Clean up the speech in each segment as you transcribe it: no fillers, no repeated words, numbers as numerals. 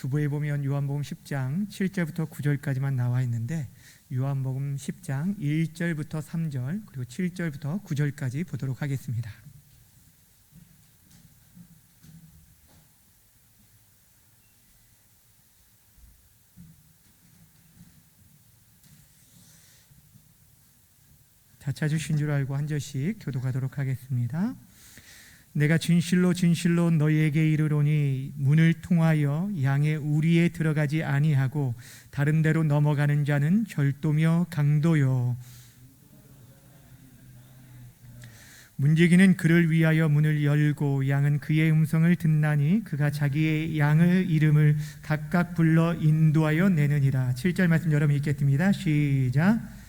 주보에 보면 요한복음 10장 7절부터 9절까지만 나와 있는데 요한복음 10장 1절부터 3절 그리고 7절부터 9절까지 보도록 하겠습니다. 다 찾으신 줄 알고 한 절씩 교독하도록 하겠습니다. 내가 진실로 진실로 너희에게 이르노니 문을 통하여 양의 우리에 들어가지 아니하고 다른 데로 넘어가는 자는 절도며 강도요 문지기는 그를 위하여 문을 열고 양은 그의 음성을 듣나니 그가 자기의 양의 이름을 각각 불러 인도하여 내느니라. 7절 말씀 여러분 읽겠습니다. 시작.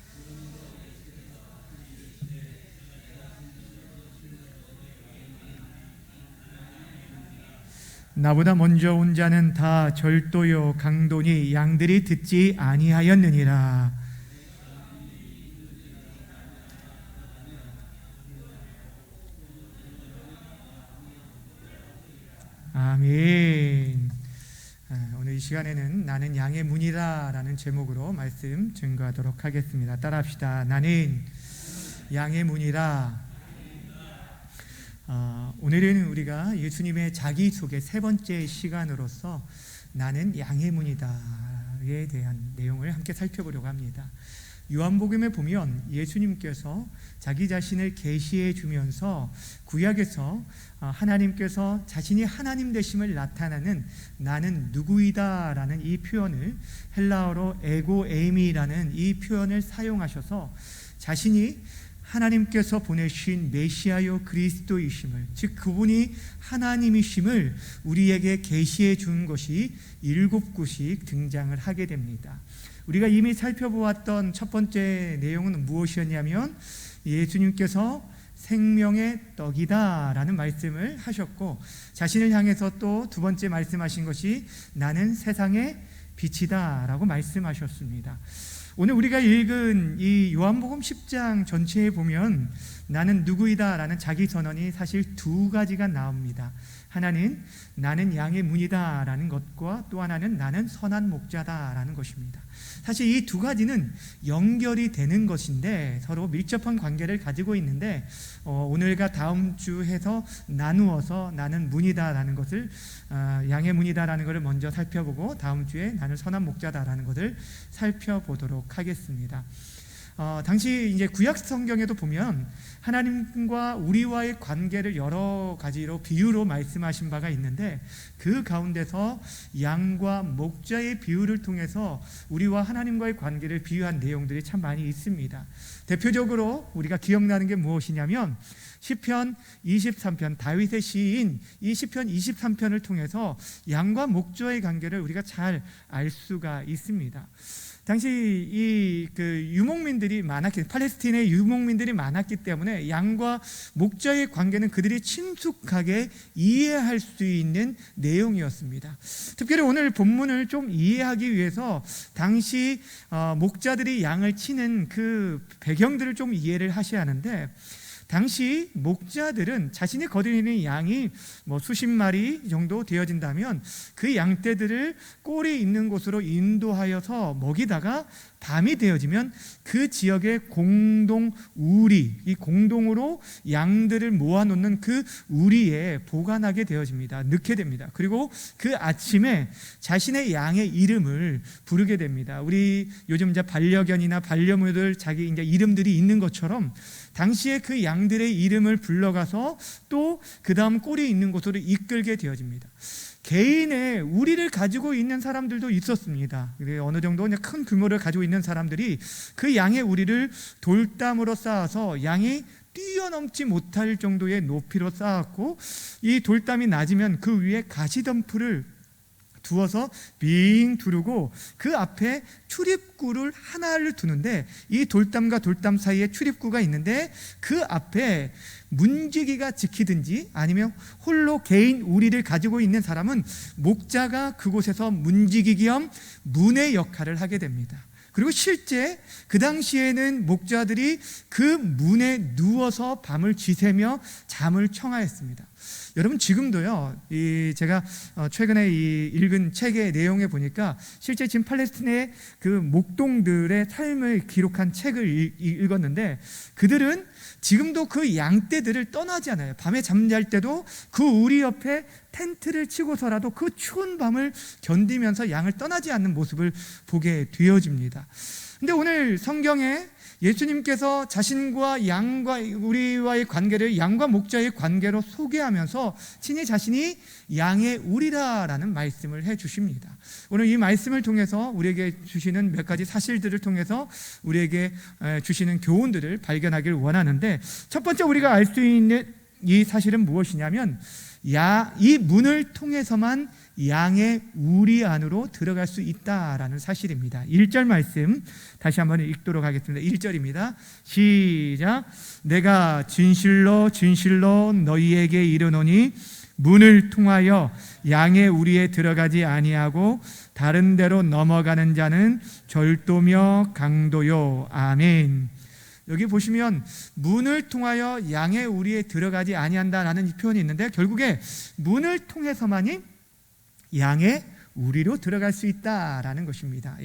나보다 먼저 온 자는 다 절도요 강도니 양들이 듣지 아니하였느니라. 아멘. 오늘 이 시간에는 나는 양의 문이다 라는 제목으로 말씀 증거하도록 하겠습니다. 따라합시다. 나는 양의 문이다. 오늘은 우리가 예수님의 자기소개 세 번째 시간으로서 나는 양의 문이다에 대한 내용을 함께 살펴보려고 합니다. 요한복음에 보면 예수님께서 자기 자신을 계시해 주면서 구약에서 하나님께서 자신이 하나님 되심을 나타내는 나는 누구이다 라는 이 표현을 헬라어로 에고 에이미라는 이 표현을 사용하셔서 자신이 하나님께서 보내신 메시아요 그리스도이심을, 즉 그분이 하나님이심을 우리에게 계시해 준 것이 7곳이 등장을 하게 됩니다. 우리가 이미 살펴보았던 첫 번째 내용은 무엇이었냐면 예수님께서 생명의 떡이다 라는 말씀을 하셨고, 자신을 향해서 또 두 번째 말씀하신 것이 나는 세상의 빛이다 라고 말씀하셨습니다. 오늘 우리가 읽은 이 요한복음 10장 전체에 보면 나는 누구이다 라는 자기선언이 사실 두 가지가 나옵니다. 하나는 나는 양의 문이다 라는 것과 또 하나는 나는 선한 목자다 라는 것입니다. 사실 이 두 가지는 연결이 되는 것인데 서로 밀접한 관계를 가지고 있는데 오늘과 다음 주 해서 나누어서 나는 문이다 라는 것을 양의 문이다 라는 것을 먼저 살펴보고 다음 주에 나는 선한 목자다 라는 것을 살펴보도록 하겠습니다. 당시 이제 구약 성경에도 보면 하나님과 우리와의 관계를 여러 가지로 비유로 말씀하신 바가 있는데 그 가운데서 양과 목자의 비유를 통해서 우리와 하나님과의 관계를 비유한 내용들이 참 많이 있습니다. 대표적으로 우리가 기억나는 게 무엇이냐면 시편 23편, 다윗의 시인 이 시편 23편을 통해서 양과 목자의 관계를 우리가 잘 알 수가 있습니다. 당시 유목민들이 많았기, 팔레스틴의 유목민들이 많았기 때문에 양과 목자의 관계는 그들이 친숙하게 이해할 수 있는 내용이었습니다. 특별히 오늘 본문을 좀 이해하기 위해서 당시 목자들이 양을 치는 그 배경들을 좀 이해를 하셔야 하는데, 당시 목자들은 자신이 거두고 있는 양이 수십 마리 정도 되어진다면 그 양떼들을 꼴이 있는 곳으로 인도하여서 먹이다가 밤이 되어지면 그 지역의 공동 우리, 이 공동으로 양들을 모아놓는 그 우리에 보관하게 되어집니다. 넣게 됩니다. 그리고 그 아침에 자신의 양의 이름을 부르게 됩니다. 우리 요즘 이제 반려견이나 반려묘들 자기 이제 이름들이 있는 것처럼 당시에 그 양들의 이름을 불러가서 또 그 다음 꼴이 있는 곳으로 이끌게 되어집니다. 개인의 우리를 가지고 있는 사람들도 있었습니다. 어느 정도 큰 규모를 가지고 있는 사람들이 그 양의 우리를 돌담으로 쌓아서 양이 뛰어넘지 못할 정도의 높이로 쌓았고, 이 돌담이 낮으면 그 위에 가시덤불을 두어서 빙 두르고 그 앞에 출입구를 하나를 두는데, 이 돌담과 돌담 사이에 출입구가 있는데 그 앞에 문지기가 지키든지 아니면 홀로 개인 우리를 가지고 있는 사람은 목자가 그곳에서 문지기 겸 문의 역할을 하게 됩니다. 그리고 실제 그 당시에는 목자들이 그 문에 누워서 밤을 지새며 잠을 청하였습니다. 여러분 지금도요, 제가 최근에 읽은 책의 내용에 보니까 실제 지금 팔레스틴의 그 목동들의 삶을 기록한 책을 읽었는데, 그들은 지금도 그 양떼들을 떠나지 않아요. 밤에 잠잘 때도 그 우리 옆에 텐트를 치고서라도 그 추운 밤을 견디면서 양을 떠나지 않는 모습을 보게 되어집니다. 근데 오늘 성경에 예수님께서 자신과 양과 우리와의 관계를 양과 목자의 관계로 소개하면서 친히 자신이 양의 우리라라는 말씀을 해 주십니다. 오늘 이 말씀을 통해서 우리에게 주시는 몇 가지 사실들을 통해서 우리에게 주시는 교훈들을 발견하길 원하는데, 첫 번째 우리가 알 수 있는 이 사실은 무엇이냐면, 이 문을 통해서만 양의 우리 안으로 들어갈 수 있다라는 사실입니다. 1절 말씀 다시 한번 읽도록 하겠습니다. 1절입니다. 시작. 내가 진실로 진실로 너희에게 이르노니 문을 통하여 양의 우리에 들어가지 아니하고 다른 데로 넘어가는 자는 절도며 강도요. 아멘. 여기 보시면 문을 통하여 양의 우리에 들어가지 아니한다라는 표현이 있는데, 결국에 문을 통해서만이 양의 우리로 들어갈 수 있다라는 것입니다.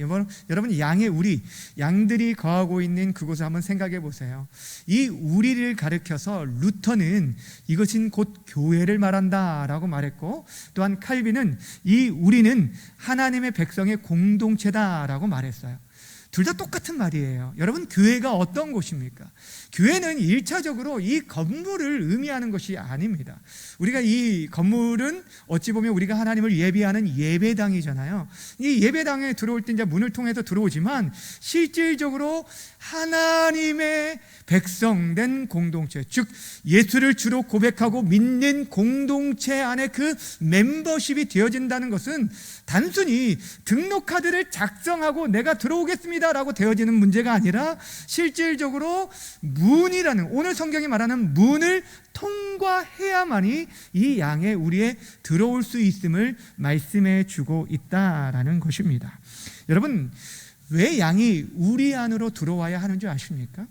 여러분 양의 우리, 양들이 거하고 있는 그곳을 한번 생각해 보세요. 이 우리를 가리켜서 루터는 이것은 곧 교회를 말한다라고 말했고, 또한 칼빈은 이 우리는 하나님의 백성의 공동체다라고 말했어요. 둘 다 똑같은 말이에요. 여러분, 교회가 어떤 곳입니까? 교회는 1차적으로 이 건물을 의미하는 것이 아닙니다. 우리가 이 건물은 어찌 보면 우리가 하나님을 예배하는 예배당이잖아요. 이 예배당에 들어올 때 이제 문을 통해서 들어오지만, 실질적으로 하나님의 백성된 공동체, 즉 예수를 주로 고백하고 믿는 공동체 안에 그 멤버십이 되어진다는 것은 단순히 등록카드를 작성하고 내가 들어오겠습니다 라고 되어지는 문제가 아니라, 실질적으로 문이라는, 오늘 성경이 말하는 문을 통과해야만이 이 양의 우리에 들어올 수 있음을 말씀해 주고 있다라는 것입니다. 여러분, 왜 양이 우리 안으로 들어와야 하는 줄 아십니까?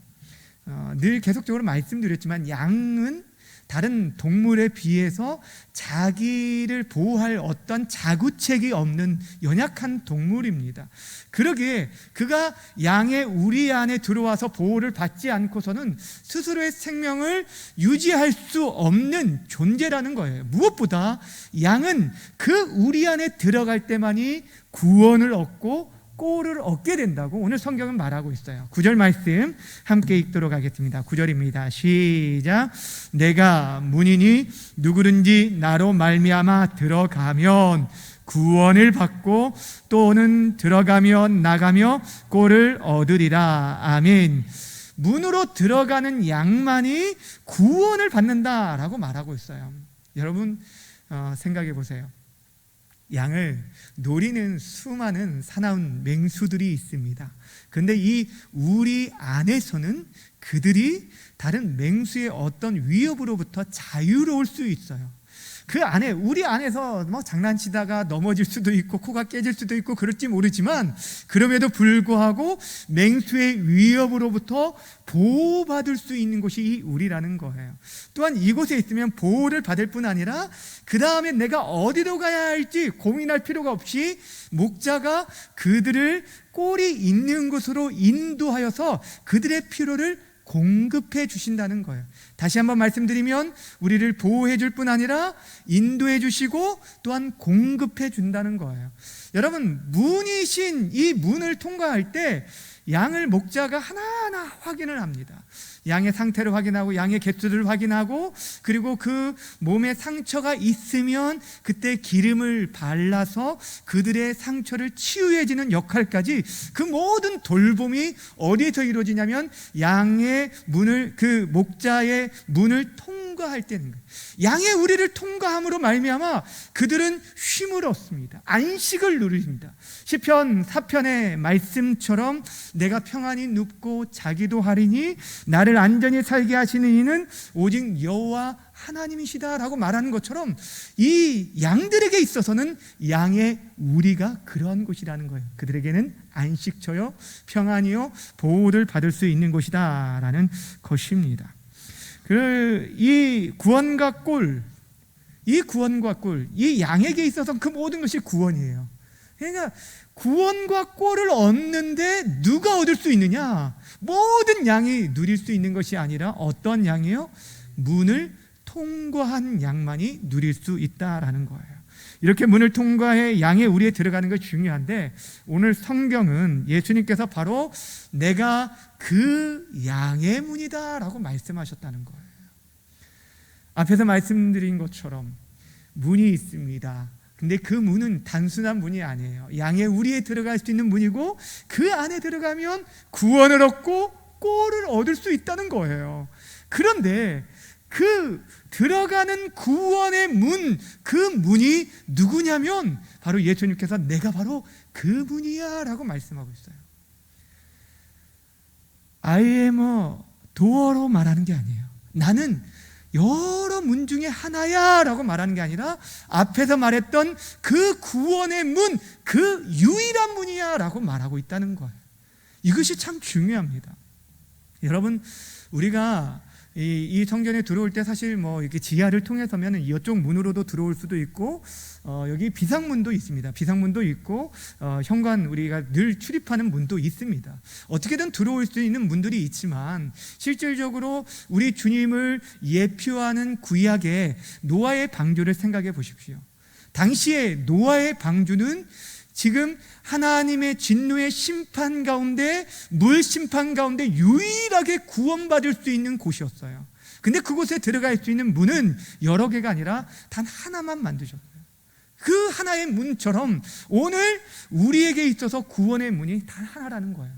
늘 계속적으로 말씀드렸지만, 양은 다른 동물에 비해서 자기를 보호할 어떤 자구책이 없는 연약한 동물입니다. 그러기에 그가 양의 우리 안에 들어와서 보호를 받지 않고서는 스스로의 생명을 유지할 수 없는 존재라는 거예요. 무엇보다 양은 그 우리 안에 들어갈 때만이 구원을 얻고 꼴을 얻게 된다고 오늘 성경은 말하고 있어요. 9절 말씀 함께 읽도록 하겠습니다. 9절입니다. 시작. 내가 문이니 누구든지 나로 말미암아 들어가면 구원을 받고 또는 들어가며 나가며 꼴을 얻으리라. 아멘. 문으로 들어가는 양만이 구원을 받는다라고 말하고 있어요. 여러분 생각해 보세요. 양을 노리는 수많은 사나운 맹수들이 있습니다. 그런데 이 우리 안에서는 그들이 다른 맹수의 어떤 위협으로부터 자유로울 수 있어요. 그 안에, 우리 안에서 뭐 장난치다가 넘어질 수도 있고 코가 깨질 수도 있고 그럴지 모르지만, 그럼에도 불구하고 맹수의 위협으로부터 보호받을 수 있는 곳이 이 우리라는 거예요. 또한 이곳에 있으면 보호를 받을 뿐 아니라 그 다음에 내가 어디로 가야 할지 고민할 필요가 없이 목자가 그들을 꼴이 있는 곳으로 인도하여서 그들의 필요를 공급해 주신다는 거예요. 다시 한번 말씀드리면, 우리를 보호해 줄 뿐 아니라 인도해 주시고 또한 공급해 준다는 거예요. 여러분, 문이신 이 문을 통과할 때 양을 목자가 하나하나 확인을 합니다. 양의 상태를 확인하고 양의 개수를 확인하고, 그리고 그 몸에 상처가 있으면 그때 기름을 발라서 그들의 상처를 치유해지는 역할까지, 그 모든 돌봄이 어디에서 이루어지냐면 양의 문을, 그 목자의 문을 통과할 때는 거예요. 양의 우리를 통과함으로 말미암아 그들은 쉼을 얻습니다. 안식을 누립니다. 시편 4편의 말씀처럼 내가 평안히 눕고 자기도 하리니 나를 안전히 살게 하시는 이는 오직 여호와 하나님이시다라고 말하는 것처럼, 이 양들에게 있어서는 양의 우리가 그러한 곳이라는 거예요. 그들에게는 안식처요, 평안이요, 보호를 받을 수 있는 곳이다라는 것입니다. 이 구원과 꼴, 이 구원과 꿀, 이 양에게 있어서 그 모든 것이 구원이에요. 그러니까 구원과 꿀을 얻는데 누가 얻을 수 있느냐? 모든 양이 누릴 수 있는 것이 아니라 어떤 양이요? 문을 통과한 양만이 누릴 수 있다라는 거예요. 이렇게 문을 통과해 양의 우리에 들어가는 것이 중요한데, 오늘 성경은 예수님께서 바로 내가 그 양의 문이다 라고 말씀하셨다는 거예요. 앞에서 말씀드린 것처럼 문이 있습니다. 근데 그 문은 단순한 문이 아니에요. 양의 우리에 들어갈 수 있는 문이고, 그 안에 들어가면 구원을 얻고 꼴을 얻을 수 있다는 거예요. 그런데 그 들어가는 구원의 문, 그 문이 누구냐면 바로 예수님께서 내가 바로 그 문이야 라고 말씀하고 있어요. I am a door로 말하는 게 아니에요. 나는 여러 문 중에 하나야 라고 말하는 게 아니라 앞에서 말했던 그 구원의 문, 그 유일한 문이야 라고 말하고 있다는 거예요. 이것이 참 중요합니다. 여러분, 우리가 이 성전에 들어올 때 사실 뭐 이렇게 지하를 통해서면 이쪽 문으로도 들어올 수도 있고, 여기 비상문도 있습니다. 비상문도 있고, 현관 우리가 늘 출입하는 문도 있습니다. 어떻게든 들어올 수 있는 문들이 있지만, 실질적으로 우리 주님을 예표하는 구약의 노아의 방주를 생각해 보십시오. 당시에 노아의 방주는 지금 하나님의 진노의 심판 가운데, 물 심판 가운데 유일하게 구원받을 수 있는 곳이었어요. 근데 그곳에 들어갈 수 있는 문은 여러 개가 아니라 단 하나만 만드셨어요. 그 하나의 문처럼 오늘 우리에게 있어서 구원의 문이 단 하나라는 거예요.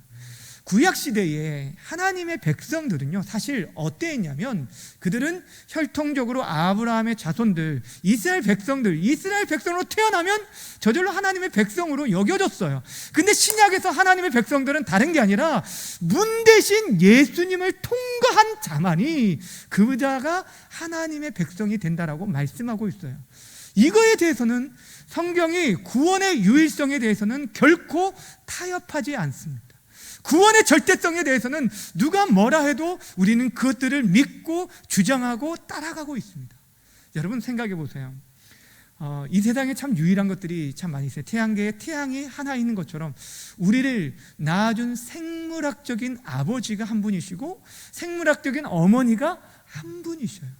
구약시대에 하나님의 백성들은요, 사실 어땠냐면 그들은 혈통적으로 아브라함의 자손들, 이스라엘 백성으로 태어나면 저절로 하나님의 백성으로 여겨졌어요. 근데 신약에서 하나님의 백성들은 다른 게 아니라 문 대신 예수님을 통과한 자만이 그 자가 하나님의 백성이 된다라고 말씀하고 있어요. 이거에 대해서는 성경이 구원의 유일성에 대해서는 결코 타협하지 않습니다. 구원의 절대성에 대해서는 누가 뭐라 해도 우리는 그것들을 믿고 주장하고 따라가고 있습니다. 여러분 생각해 보세요. 이 세상에 참 유일한 것들이 참 많이 있어요. 태양계에 태양이 하나 있는 것처럼 우리를 낳아준 생물학적인 아버지가 한 분이시고 생물학적인 어머니가 한 분이셔요.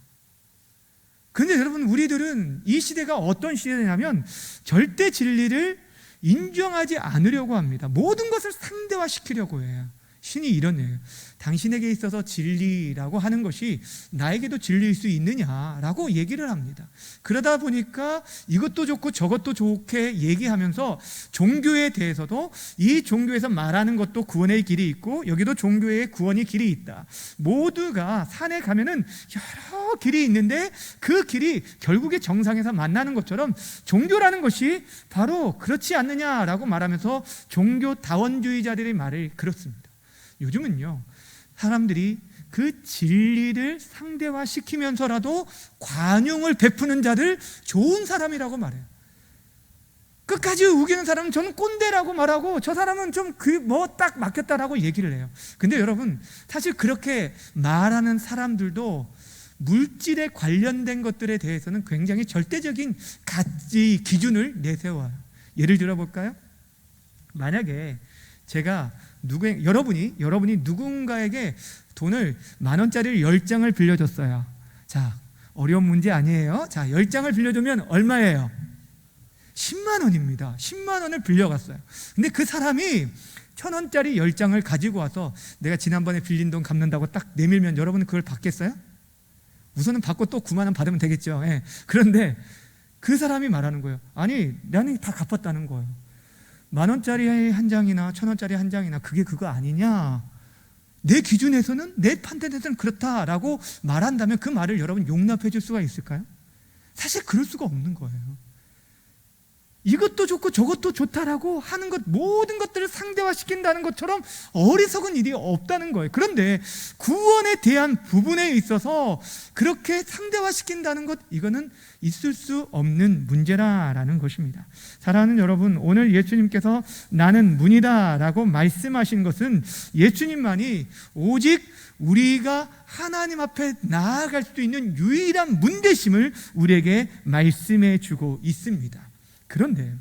그런데 여러분, 우리들은 이 시대가 어떤 시대냐면 절대 진리를 인정하지 않으려고 합니다. 모든 것을 상대화시키려고 해요. 신이 이러네요. 당신에게 있어서 진리라고 하는 것이 나에게도 진리일 수 있느냐라고 얘기를 합니다. 그러다 보니까 이것도 좋고 저것도 좋게 얘기하면서 종교에 대해서도 이 종교에서 말하는 것도 구원의 길이 있고 여기도 종교의 구원의 길이 있다. 모두가 산에 가면은 여러 길이 있는데 그 길이 결국에 정상에서 만나는 것처럼 종교라는 것이 바로 그렇지 않느냐라고 말하면서 종교다원주의자들의 말을 그렇습니다. 요즘은요, 사람들이 그 진리를 상대화시키면서라도 관용을 베푸는 자들 좋은 사람이라고 말해요. 끝까지 우기는 사람은 저는 꼰대라고 말하고 저 사람은 좀 딱 맡겼다라고 얘기를 해요. 근데 여러분, 사실 그렇게 말하는 사람들도 물질에 관련된 것들에 대해서는 굉장히 절대적인 가치 기준을 내세워요. 예를 들어 볼까요? 만약에 제가 여러분이 누군가에게 돈을 10,000원짜리를 10장을 빌려줬어요. 자, 어려운 문제 아니에요. 자, 10장을 빌려주면 얼마예요? 10만 원입니다. 10만 원을 빌려갔어요. 근데 그 사람이 1,000원짜리 10장을 가지고 와서 내가 지난번에 빌린 돈 갚는다고 딱 내밀면 여러분은 그걸 받겠어요? 우선은 받고 또 9만 원 받으면 되겠죠. 예. 그런데 그 사람이 말하는 거예요. 아니, 나는 다 갚았다는 거예요. 10,000원짜리 한 장이나 1,000원짜리 한 장이나 그게 그거 아니냐, 내 기준에서는, 내 판단에서는 그렇다라고 말한다면 그 말을 여러분 용납해 줄 수가 있을까요? 사실 그럴 수가 없는 거예요. 이것도 좋고 저것도 좋다라고 하는 것, 모든 것들을 상대화시킨다는 것처럼 어리석은 일이 없다는 거예요. 그런데 구원에 대한 부분에 있어서 그렇게 상대화시킨다는 것, 이거는 있을 수 없는 문제라는 것입니다. 사랑하는 여러분, 오늘 예수님께서 나는 문이다 라고 말씀하신 것은 예수님만이 오직 우리가 하나님 앞에 나아갈 수 있는 유일한 문 되심을 우리에게 말씀해 주고 있습니다. 그런데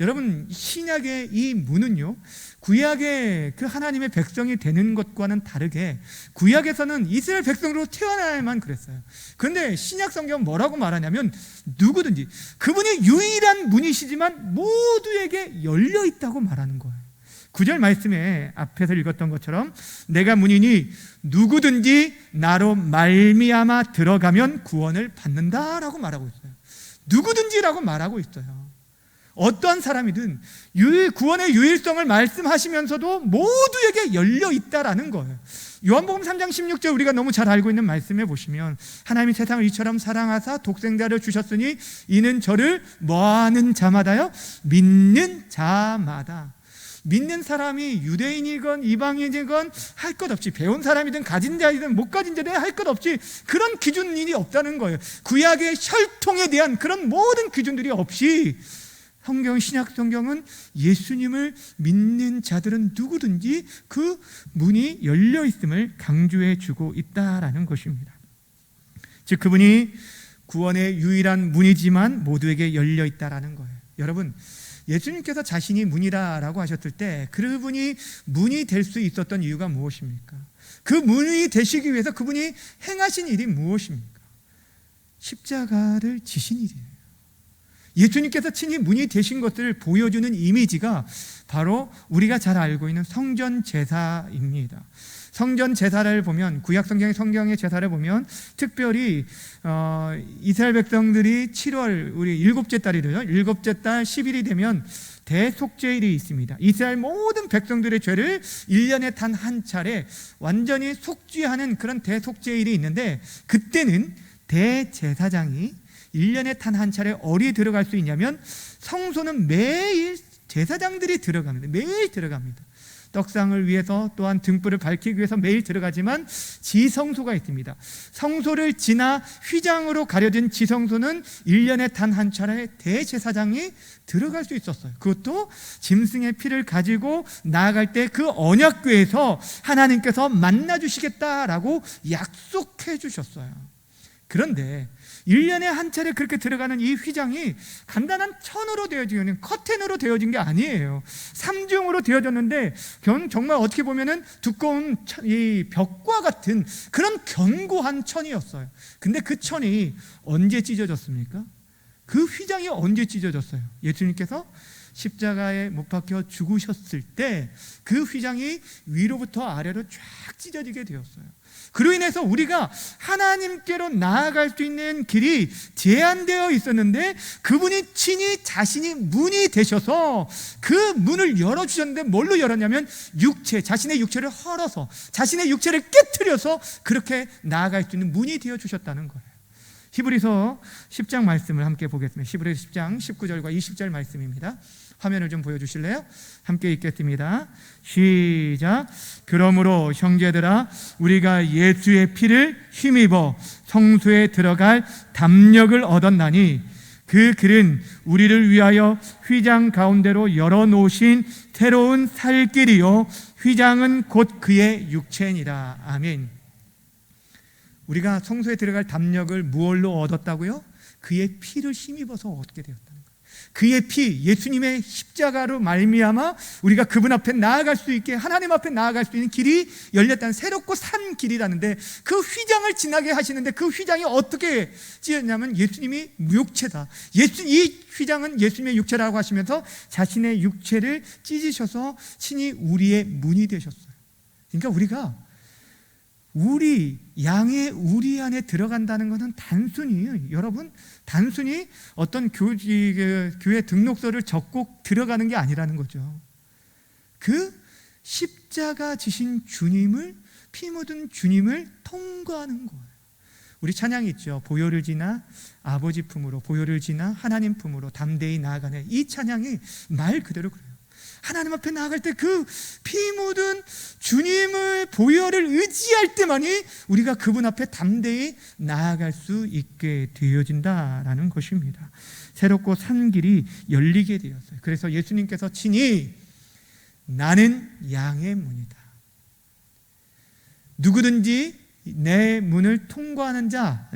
여러분, 신약의 이 문은요, 구약의 그 하나님의 백성이 되는 것과는 다르게 구약에서는 이스라엘 백성으로 태어나야만 그랬어요. 그런데 신약 성경은 뭐라고 말하냐면 누구든지, 그분이 유일한 문이시지만 모두에게 열려 있다고 말하는 거예요. 9절 말씀에 앞에서 읽었던 것처럼 내가 문이니 누구든지 나로 말미암아 들어가면 구원을 받는다라고 말하고 있어요. 누구든지라고 말하고 있어요. 어떠한 사람이든 구원의 유일성을 말씀하시면서도 모두에게 열려 있다라는 거예요. 요한복음 3장 16절, 우리가 너무 잘 알고 있는 말씀에 보시면 하나님이 세상을 이처럼 사랑하사 독생자를 주셨으니 이는 저를 뭐하는 자마다요? 믿는 자마다. 믿는 사람이 유대인이건 이방인이건 할 것 없이, 배운 사람이든 가진 자이든 못 가진 자든 할 것 없이 그런 기준이 없다는 거예요. 구약의 혈통에 대한 그런 모든 기준들이 없이 신약 성경은 예수님을 믿는 자들은 누구든지 그 문이 열려 있음을 강조해 주고 있다라는 것입니다. 즉 그분이 구원의 유일한 문이지만 모두에게 열려 있다라는 거예요. 여러분, 예수님께서 자신이 문이라고 하셨을 때 그분이 문이 될 수 있었던 이유가 무엇입니까? 그 문이 되시기 위해서 그분이 행하신 일이 무엇입니까? 십자가를 지신 일이에요. 예수님께서 친히 문이 되신 것을 보여주는 이미지가 바로 우리가 잘 알고 있는 성전 제사입니다. 성전 제사를 보면, 구약 성경의 제사를 보면 특별히 이스라엘 백성들이 7월 우리 일곱째 달이죠. 일곱째 달 10일이 되면 대속죄일이 있습니다. 이스라엘 모든 백성들의 죄를 1년에 단 한 차례 완전히 속죄하는 그런 대속죄일이 있는데, 그때는 대제사장이 1년에 단 한 차례 어디 들어갈 수 있냐면 성소는 매일 제사장들이 들어갑니다. 매일 들어갑니다. 떡상을 위해서, 또한 등불을 밝히기 위해서 매일 들어가지만 지성소가 있습니다. 성소를 지나 휘장으로 가려진 지성소는 1년에 단 한 차례 대제사장이 들어갈 수 있었어요. 그것도 짐승의 피를 가지고 나아갈 때 그 언약궤에서 하나님께서 만나주시겠다라고 약속해 주셨어요. 그런데 1년에 한 차례 그렇게 들어가는 이 휘장이 간단한 천으로 되어진, 커튼으로 되어진 게 아니에요. 3중으로 되어졌는데 정말 어떻게 보면은 두꺼운 이 벽과 같은 그런 견고한 천이었어요. 근데 그 천이 언제 찢어졌습니까? 그 휘장이 언제 찢어졌어요? 예수님께서 십자가에 못 박혀 죽으셨을 때 그 휘장이 위로부터 아래로 쫙 찢어지게 되었어요. 그로 인해서 우리가 하나님께로 나아갈 수 있는 길이 제한되어 있었는데 그분이 친히 자신이 문이 되셔서 그 문을 열어주셨는데 뭘로 열었냐면 자신의 육체를 헐어서, 자신의 육체를 깨트려서 그렇게 나아갈 수 있는 문이 되어주셨다는 거예요. 히브리서 10장 말씀을 함께 보겠습니다. 히브리서 10장 19절과 20절 말씀입니다. 화면을 좀 보여주실래요? 함께 읽겠습니다. 시작. 그러므로 형제들아, 우리가 예수의 피를 힘입어 성소에 들어갈 담력을 얻었나니 그 길은 우리를 위하여 휘장 가운데로 열어놓으신 새로운 살 길이요 휘장은 곧 그의 육체니라. 아멘. 우리가 성소에 들어갈 담력을 무엇로 얻었다고요? 그의 피를 힘입어서 얻게 되었다는 거예요. 그의 피, 예수님의 십자가로 말미암아 우리가 그분 앞에 나아갈 수 있게, 하나님 앞에 나아갈 수 있는 길이 열렸다는, 새롭고 산 길이라는데, 그 휘장을 지나게 하시는데 그 휘장이 어떻게 찢었냐면 예수님이 육체다, 이 휘장은 예수님의 육체라고 하시면서 자신의 육체를 찢으셔서 친히 우리의 문이 되셨어요. 그러니까 우리가 우리 안에 들어간다는 것은 단순히 어떤 교회 등록서를 적고 들어가는 게 아니라는 거죠. 그 십자가 지신 주님을, 피 묻은 주님을 통과하는 거예요. 우리 찬양이 있죠. 보혈을 지나 아버지 품으로, 보혈을 지나 하나님 품으로 담대히 나아가네. 이 찬양이 말 그대로 그래요. 하나님 앞에 나아갈 때 그 피 묻은 주님을, 보혈을 의지할 때만이 우리가 그분 앞에 담대히 나아갈 수 있게 되어진다라는 것입니다. 새롭고 산 길이 열리게 되었어요. 그래서 예수님께서 친히 나는 양의 문이다, 누구든지 내 문을 통과하는 자,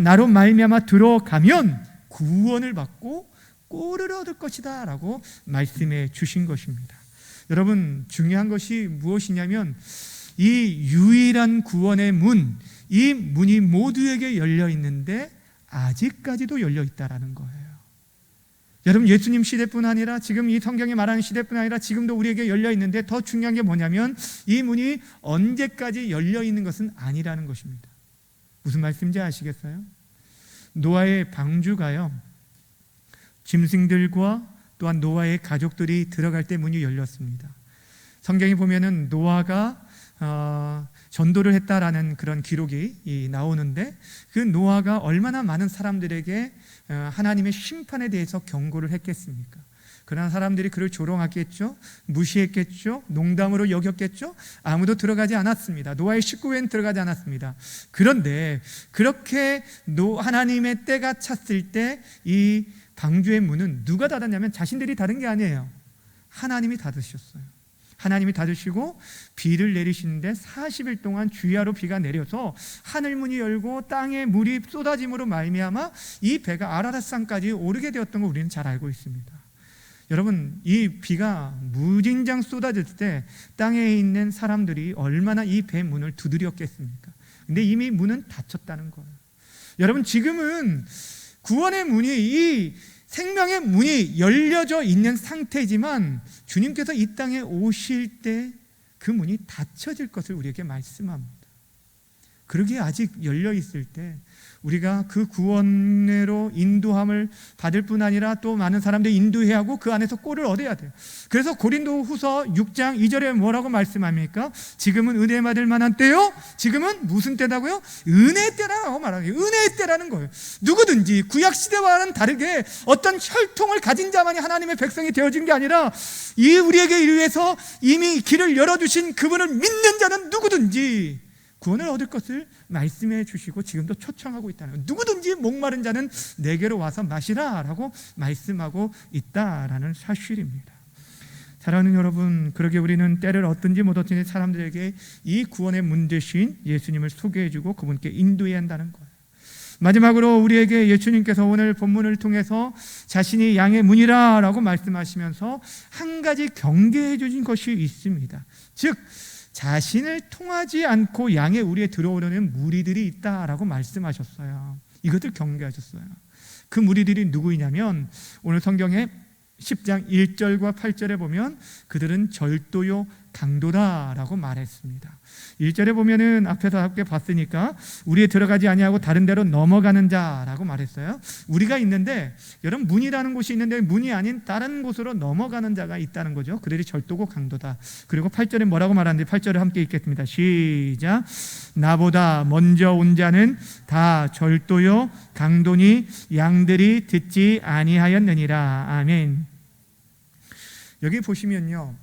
나로 말미암아 들어가면 구원을 받고 꼴을 얻을 것이다 라고 말씀해 주신 것입니다. 여러분, 중요한 것이 무엇이냐면 이 유일한 구원의 문, 이 문이 모두에게 열려 있는데 아직까지도 열려 있다라는 거예요. 여러분, 예수님 시대뿐 아니라 지금 이 성경에 말하는 시대뿐 아니라 지금도 우리에게 열려 있는데, 더 중요한 게 뭐냐면 이 문이 언제까지 열려 있는 것은 아니라는 것입니다. 무슨 말씀인지 아시겠어요? 노아의 방주가요, 짐승들과 또한 노아의 가족들이 들어갈 때 문이 열렸습니다. 성경에 보면은 노아가 전도를 했다라는 그런 기록이 나오는데, 그 노아가 얼마나 많은 사람들에게 하나님의 심판에 대해서 경고를 했겠습니까? 그러나 사람들이 그를 조롱하겠죠, 무시했겠죠, 농담으로 여겼겠죠. 아무도 들어가지 않았습니다. 노아의 식구에는 들어가지 않았습니다. 그런데 그렇게 하나님의 때가 찼을 때 이 방주의 문은 누가 닫았냐면 자신들이 닫은 게 아니에요. 하나님이 닫으셨어요. 하나님이 닫으시고 비를 내리시는데 40일 동안 주야로 비가 내려서 하늘문이 열고 땅에 물이 쏟아짐으로 말미암아 이 배가 아라랏산까지 오르게 되었던 걸 우리는 잘 알고 있습니다. 여러분, 이 비가 무진장 쏟아질 때 땅에 있는 사람들이 얼마나 이 배 문을 두드렸겠습니까? 근데 이미 문은 닫혔다는 거예요. 여러분, 지금은 구원의 문이, 이 생명의 문이 열려져 있는 상태지만 주님께서 이 땅에 오실 때 그 문이 닫혀질 것을 우리에게 말씀합니다. 그러기에 아직 열려 있을 때 우리가 그 구원으로 인도함을 받을 뿐 아니라 또 많은 사람들이 인도해야 하고 그 안에서 꼴을 얻어야 돼요. 그래서 고린도후서 6장 2절에 뭐라고 말씀합니까? 지금은 은혜 받을 만한 때요, 지금은 무슨 때다고요? 은혜 때라고 말하는 거예요. 은혜의 때라는 거예요. 누구든지 구약시대와는 다르게 어떤 혈통을 가진 자만이 하나님의 백성이 되어진 게 아니라 이 우리에게 위해서 이미 길을 열어주신 그분을 믿는 자는 누구든지 구원을 얻을 것을 말씀해 주시고 지금도 초청하고 있다는 거예요. 누구든지 목마른 자는 내게로 와서 마시라 라고 말씀하고 있다라는 사실입니다. 사랑하는 여러분, 그러게 우리는 때를 얻든지 못 얻든지 사람들에게 이 구원의 문 대신 예수님을 소개해 주고 그분께 인도해야 한다는 거예요. 마지막으로 우리에게 예수님께서 오늘 본문을 통해서 자신이 양의 문이라 라고 말씀하시면서 한 가지 경계해 주신 것이 있습니다. 즉, 자신을 통하지 않고 양의 우리에 들어오려는 무리들이 있다라고 말씀하셨어요. 이것을 경계하셨어요. 그 무리들이 누구이냐면 오늘 성경에 10장 1절과 8절에 보면 그들은 절도요 강도다라고 말했습니다. 1절에 보면은 앞에서 함께 봤으니까 우리에 들어가지 아니하고 다른 데로 넘어가는 자라고 말했어요. 우리가 있는데, 여러분, 문이라는 곳이 있는데 문이 아닌 다른 곳으로 넘어가는 자가 있다는 거죠. 그들이 절도고 강도다. 그리고 8절에 뭐라고 말하는지 8절을 함께 읽겠습니다. 시작. 나보다 먼저 온 자는 다 절도요 강도니 양들이 듣지 아니하였느니라. 아멘. 여기 보시면요,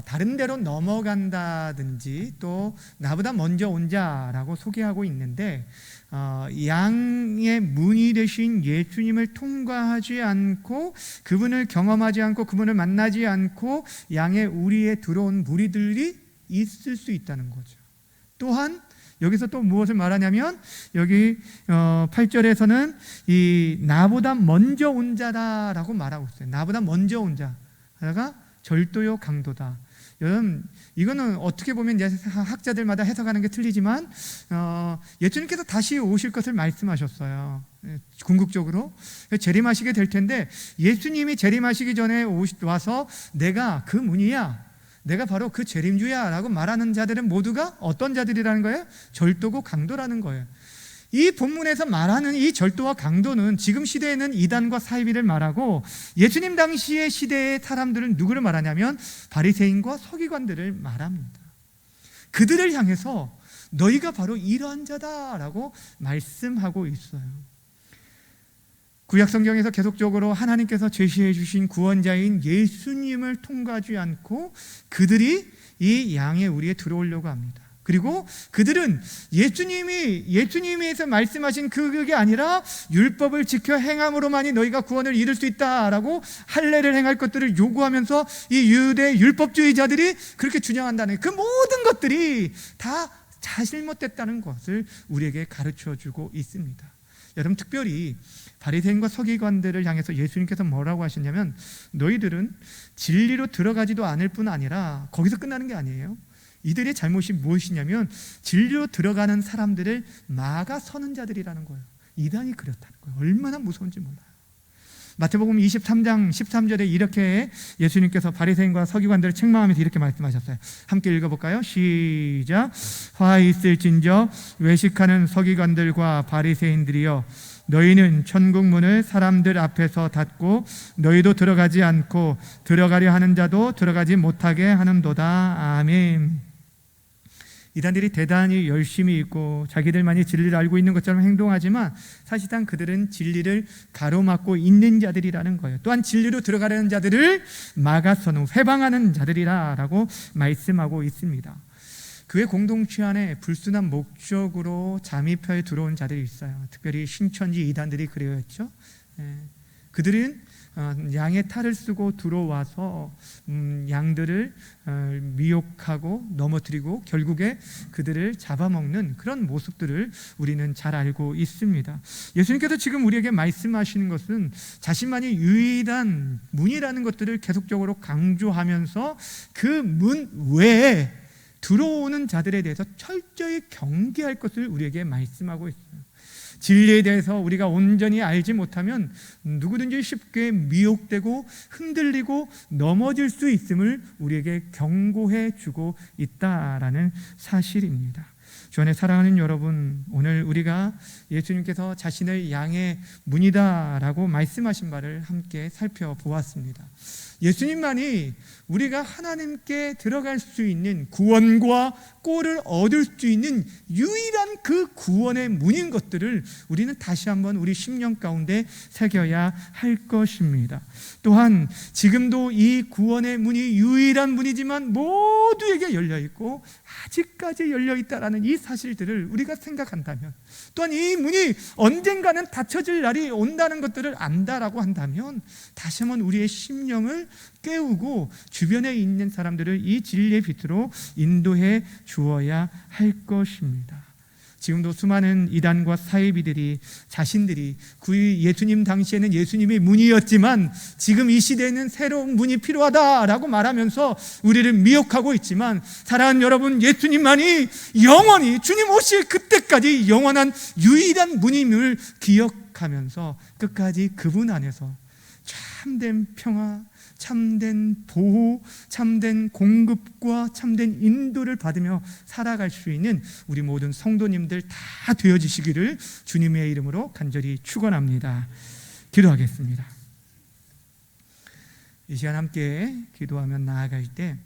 다른 데로 넘어간다든지 또 나보다 먼저 온 자라고 소개하고 있는데, 양의 문이 되신 예수님을 통과하지 않고 그분을 경험하지 않고 그분을 만나지 않고 양의 우리에 들어온 무리들이 있을 수 있다는 거죠. 또한 여기서 또 무엇을 말하냐면 여기 8절에서는 이 나보다 먼저 온 자다라고 말하고 있어요. 나보다 먼저 온 자가 절도요 강도다. 여러분, 이거는 어떻게 보면 학자들마다 해석하는 게 틀리지만 예수님께서 다시 오실 것을 말씀하셨어요. 궁극적으로 재림하시게 될 텐데, 예수님이 재림하시기 전에 와서 내가 그 문이야, 내가 바로 그 재림주야 라고 말하는 자들은 모두가 어떤 자들이라는 거예요? 절도고 강도라는 거예요. 이 본문에서 말하는 이 절도와 강도는 지금 시대에는 이단과 사이비를 말하고, 예수님 당시의 시대의 사람들은 누구를 말하냐면 바리새인과 서기관들을 말합니다. 그들을 향해서 너희가 바로 이러한 자다라고 말씀하고 있어요. 구약 성경에서 계속적으로 하나님께서 제시해 주신 구원자인 예수님을 통과하지 않고 그들이 이 양의 우리에 들어오려고 합니다. 그리고 그들은 예수님에서 말씀하신 그게 아니라 율법을 지켜 행함으로만이 너희가 구원을 이룰 수 있다라고 할례를 행할 것들을 요구하면서 이 유대 율법주의자들이 그렇게 주장한다는 그 모든 것들이 다 잘못됐다는 것을 우리에게 가르쳐주고 있습니다. 여러분, 특별히 바리새인과 서기관들을 향해서 예수님께서 뭐라고 하셨냐면, 너희들은 진리로 들어가지도 않을 뿐 아니라 거기서 끝나는 게 아니에요. 이들의 잘못이 무엇이냐면 진리로 들어가는 사람들을 막아서는 자들이라는 거예요. 이단이 그렇다는 거예요. 얼마나 무서운지 몰라요. 마태복음 23장 13절에 이렇게 예수님께서 바리새인과 서기관들을 책망하면서 이렇게 말씀하셨어요. 함께 읽어볼까요? 시작. 화 있을진저 외식하는 서기관들과 바리새인들이여, 너희는 천국 문을 사람들 앞에서 닫고 너희도 들어가지 않고 들어가려 하는 자도 들어가지 못하게 하는도다. 아멘. 이단들이 대단히 열심히 있고 자기들만이 진리를 알고 있는 것처럼 행동하지만 사실상 그들은 진리를 가로막고 있는 자들이라는 거예요. 또한 진리로 들어가려는 자들을 막아서는 회방하는 자들이라고 말씀하고 있습니다. 그의 공동체 안에 불순한 목적으로 잠입해 들어온 자들이 있어요. 특별히 신천지 이단들이 그래였죠. 그들은 양의 탈을 쓰고 들어와서 양들을 미혹하고 넘어뜨리고 결국에 그들을 잡아먹는 그런 모습들을 우리는 잘 알고 있습니다. 예수님께서 지금 우리에게 말씀하시는 것은 자신만이 유일한 문이라는 것들을 계속적으로 강조하면서 그 문 외에 들어오는 자들에 대해서 철저히 경계할 것을 우리에게 말씀하고 있어요. 진리에 대해서 우리가 온전히 알지 못하면 누구든지 쉽게 미혹되고 흔들리고 넘어질 수 있음을 우리에게 경고해 주고 있다라는 사실입니다. 주 안에 사랑하는 여러분, 오늘 우리가 예수님께서 자신을 양의 문이다라고 말씀하신 바를 함께 살펴보았습니다. 예수님만이 우리가 하나님께 들어갈 수 있는 구원과 꼴을 얻을 수 있는 유일한 그 구원의 문인 것들을 우리는 다시 한번 우리 심령 가운데 새겨야 할 것입니다. 또한 지금도 이 구원의 문이 유일한 문이지만 모두에게 열려있고 아직까지 열려있다라는 이 사실들을 우리가 생각한다면, 또한 이 문이 언젠가는 닫혀질 날이 온다는 것들을 안다라고 한다면 다시 한번 우리의 심령을 깨우고 주변에 있는 사람들을 이 진리의 빛으로 인도해 주어야 할 것입니다. 지금도 수많은 이단과 사이비들이 자신들이 예수님 당시에는 예수님이 문이었지만 지금 이 시대에는 새로운 문이 필요하다라고 말하면서 우리를 미혹하고 있지만, 사랑하는 여러분, 예수님만이 영원히 주님 오실 그때까지 영원한 유일한 문임을 기억하면서 끝까지 그분 안에서 참된 평화, 참된 보호, 참된 공급과 참된 인도를 받으며 살아갈 수 있는 우리 모든 성도님들 다 되어지시기를 주님의 이름으로 간절히 축원합니다. 기도하겠습니다. 이 시간 함께 기도하며 나아갈 때